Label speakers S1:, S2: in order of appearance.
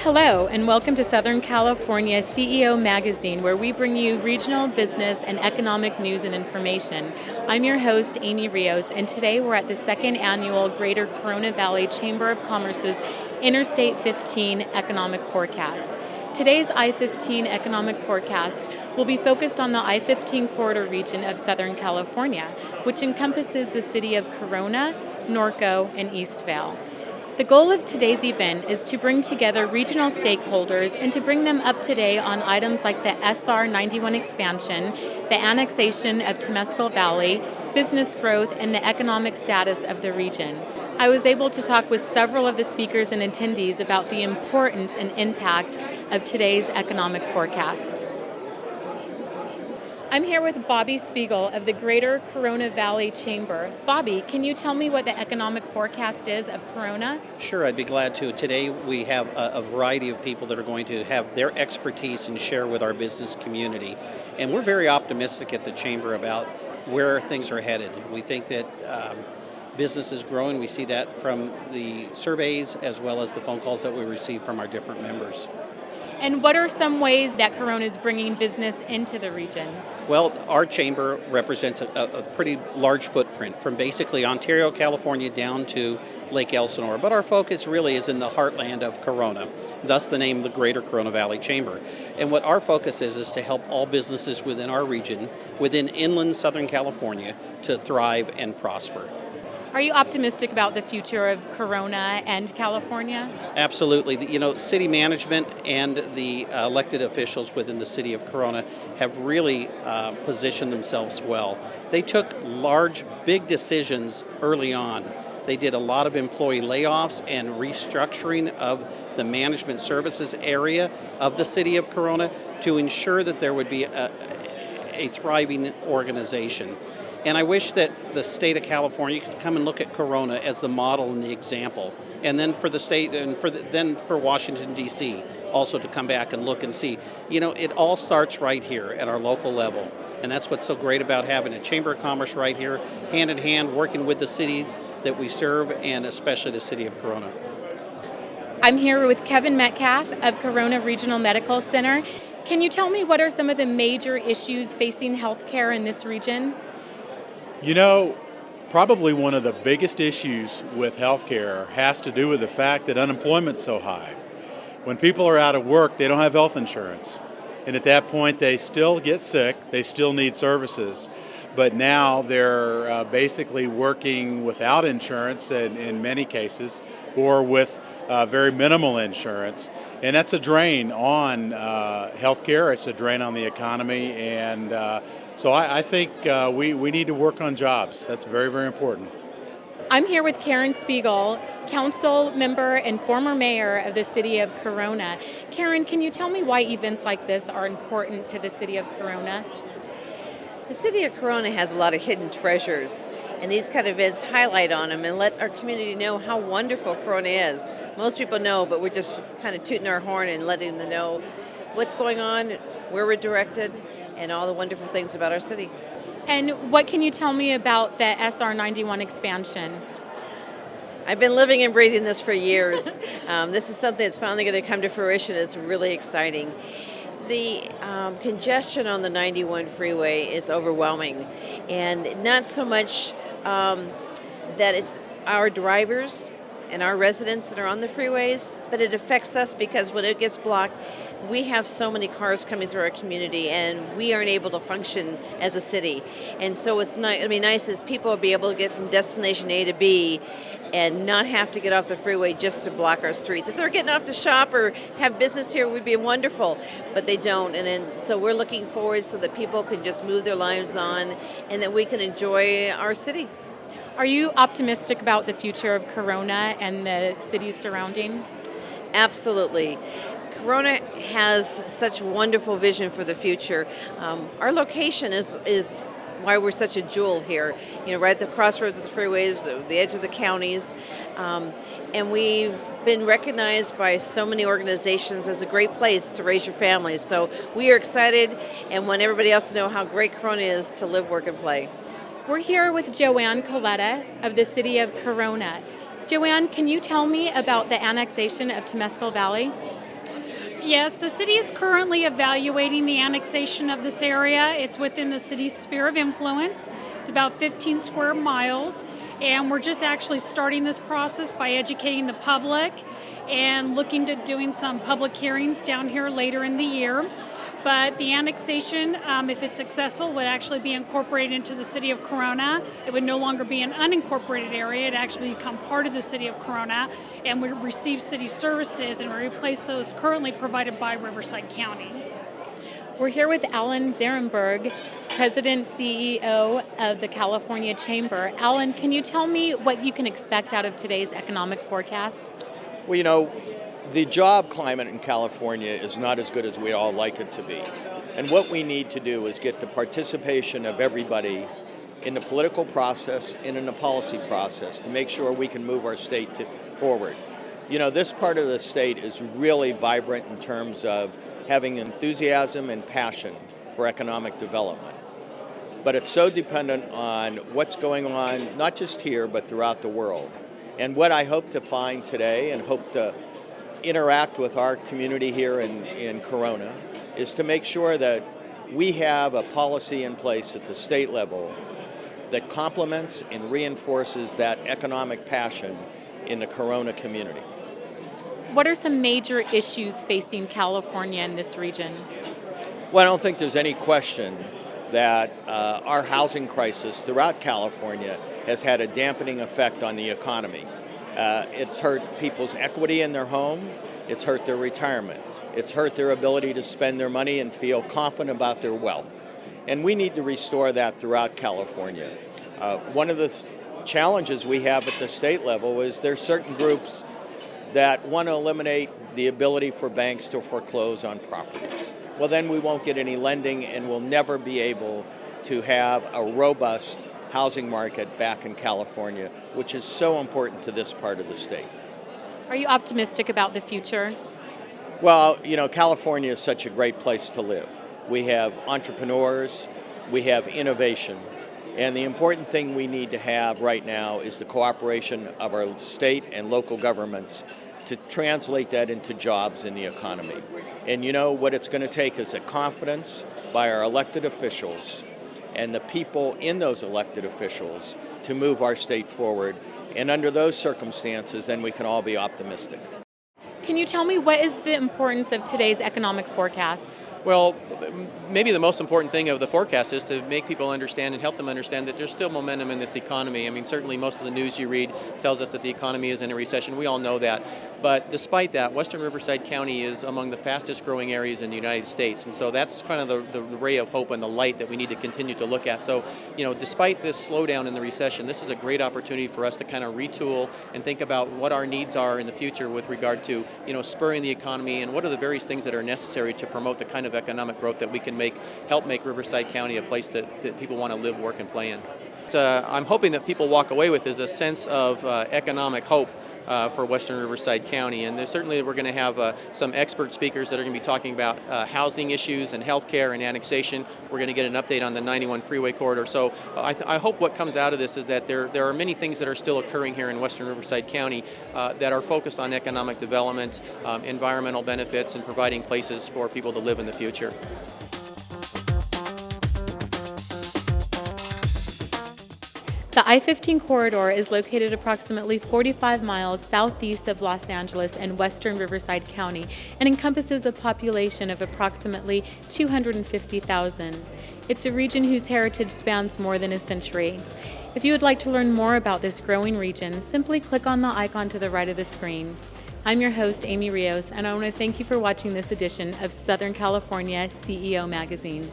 S1: Hello, and welcome to Southern California CEO Magazine, where we bring you regional, business, and economic news and information. I'm your host, Amy Rios, and today we're at the second annual Greater Corona Valley Chamber of Commerce's Interstate 15 Economic Forecast. Today's I-15 economic forecast will be focused on the I-15 corridor region of Southern California, which encompasses the city of Corona, Norco, and Eastvale. The goal of today's event is to bring together regional stakeholders and to bring them up to date on items like the SR 91 expansion, the annexation of Temescal Valley, business growth, and the economic status of the region. I was able to talk with several of the speakers and attendees about the importance and impact of today's economic forecast. I'm here with Bobby Spiegel of the Greater Corona Valley Chamber. Bobby, can you tell me what the economic forecast is of Corona?
S2: Sure, I'd be glad to. Today we have a variety of people that are going to have their expertise and share with our business community. And we're very optimistic at the Chamber about where things are headed. We think that business is growing. We see that from the surveys as well as the phone calls that we receive from our different members.
S1: And what are some ways that Corona is bringing business into the region?
S2: Well, our chamber represents a pretty large footprint from basically Ontario, California down to Lake Elsinore. But our focus really is in the heartland of Corona, thus the name of the Greater Corona Valley Chamber. And what our focus is to help all businesses within our region, within inland Southern California, to thrive and prosper.
S1: Are you optimistic about the future of Corona and California?
S2: Absolutely. City management and the elected officials within the city of Corona have really positioned themselves well. They took big decisions early on. They did a lot of employee layoffs and restructuring of the management services area of the city of Corona to ensure that there would be a thriving organization. And I wish that the state of California could come and look at Corona as the model and the example. And then for the state and then for Washington, D.C., also to come back and look and see. It all starts right here at our local level. And that's what's so great about having a Chamber of Commerce right here, hand in hand, working with the cities that we serve, and especially the city of Corona.
S1: I'm here with Kevin Metcalfe of Corona Regional Medical Center. Can you tell me what are some of the major issues facing healthcare in this region?
S3: Probably one of the biggest issues with healthcare has to do with the fact that unemployment's so high. When people are out of work, they don't have health insurance. And at that point, they still get sick, they still need services. But now they're basically working without insurance in many cases, or with very minimal insurance. And that's a drain on healthcare, it's a drain on the economy, and so I think we need to work on jobs. That's very, very important.
S1: I'm here with Karen Spiegel, council member and former mayor of the city of Corona. Karen, can you tell me why events like this are important to the city of Corona?
S4: The city of Corona has a lot of hidden treasures, and these kind of events highlight on them and let our community know how wonderful Corona is. Most people know, but we're just kind of tooting our horn and letting them know what's going on, where we're directed, and all the wonderful things about our city.
S1: And what can you tell me about the SR 91 expansion?
S4: I've been living and breathing this for years. This is something that's finally going to come to fruition. It's really exciting. The congestion on the 91 freeway is overwhelming, and not so much that it's our drivers and our residents that are on the freeways, but it affects us because when it gets blocked, we have so many cars coming through our community and we aren't able to function as a city. And so it'll be nice as people will be able to get from destination A to B and not have to get off the freeway just to block our streets. If they're getting off to shop or have business here, it would be wonderful, but they don't. So we're looking forward so that people can just move their lives on and that we can enjoy our city.
S1: Are you optimistic about the future of Corona and the cities surrounding?
S4: Absolutely. Corona has such wonderful vision for the future. Our location is why we're such a jewel here. Right at the crossroads of the freeways, the edge of the counties, and we've been recognized by so many organizations as a great place to raise your families. So we are excited and want everybody else to know how great Corona is to live, work, and play.
S1: We're here with Joanne Colleta of the city of Corona. Joanne, can you tell me about the annexation of Temescal Valley?
S5: Yes, the city is currently evaluating the annexation of this area. It's within the city's sphere of influence. It's about 15 square miles, and we're just actually starting this process by educating the public and looking to doing some public hearings down here later in the year. But the annexation, if it's successful, would actually be incorporated into the city of Corona. It would no longer be an unincorporated area. It'd actually become part of the city of Corona and would receive city services and replace those currently provided by Riverside County.
S1: We're here with Alan Darenberg, President CEO of the California Chamber. Alan, can you tell me what you can expect out of today's economic forecast?
S6: Well, the job climate in California is not as good as we all like it to be. And what we need to do is get the participation of everybody in the political process and in the policy process to make sure we can move our state forward. This part of the state is really vibrant in terms of having enthusiasm and passion for economic development. But it's so dependent on what's going on, not just here, but throughout the world. And what I hope to find today and hope to interact with our community here in Corona is to make sure that we have a policy in place at the state level that complements and reinforces that economic passion in the Corona community.
S1: What are some major issues facing California in this region?
S6: Well, I don't think there's any question that our housing crisis throughout California has had a dampening effect on the economy. It's hurt people's equity in their home, it's hurt their retirement, it's hurt their ability to spend their money and feel confident about their wealth. And we need to restore that throughout California. One of the challenges we have at the state level is there's certain groups that want to eliminate the ability for banks to foreclose on properties. Well, then we won't get any lending and we'll never be able to have a robust housing market back in California, which is so important to this part of the state.
S1: Are you optimistic about the future?
S6: Well, California is such a great place to live. We have entrepreneurs, we have innovation, and the important thing we need to have right now is the cooperation of our state and local governments to translate that into jobs in the economy. And what it's going to take is a confidence by our elected officials and the people in those elected officials to move our state forward. And under those circumstances, then we can all be optimistic.
S1: Can you tell me what is the importance of today's economic forecast?
S7: Well, maybe the most important thing of the forecast is to make people understand and help them understand that there's still momentum in this economy. I mean, certainly most of the news you read tells us that the economy is in a recession. We all know that. But despite that, Western Riverside County is among the fastest growing areas in the United States. And so that's kind of the ray of hope and the light that we need to continue to look at. So, despite this slowdown in the recession, this is a great opportunity for us to kind of retool and think about what our needs are in the future with regard to, spurring the economy and what are the various things that are necessary to promote the kind of economic growth that we can help make Riverside County a place that people want to live, work, and play in. I'm hoping that people walk away with is a sense of economic hope for Western Riverside County, and certainly we're going to have some expert speakers that are going to be talking about housing issues and healthcare and annexation. We're going to get an update on the 91 freeway corridor. So I hope what comes out of this is that there are many things that are still occurring here in Western Riverside County that are focused on economic development, environmental benefits, and providing places for people to live in the future.
S1: The I-15 corridor is located approximately 45 miles southeast of Los Angeles and Western Riverside County and encompasses a population of approximately 250,000. It's a region whose heritage spans more than a century. If you would like to learn more about this growing region, simply click on the icon to the right of the screen. I'm your host, Amy Rios, and I want to thank you for watching this edition of Southern California CEO Magazine.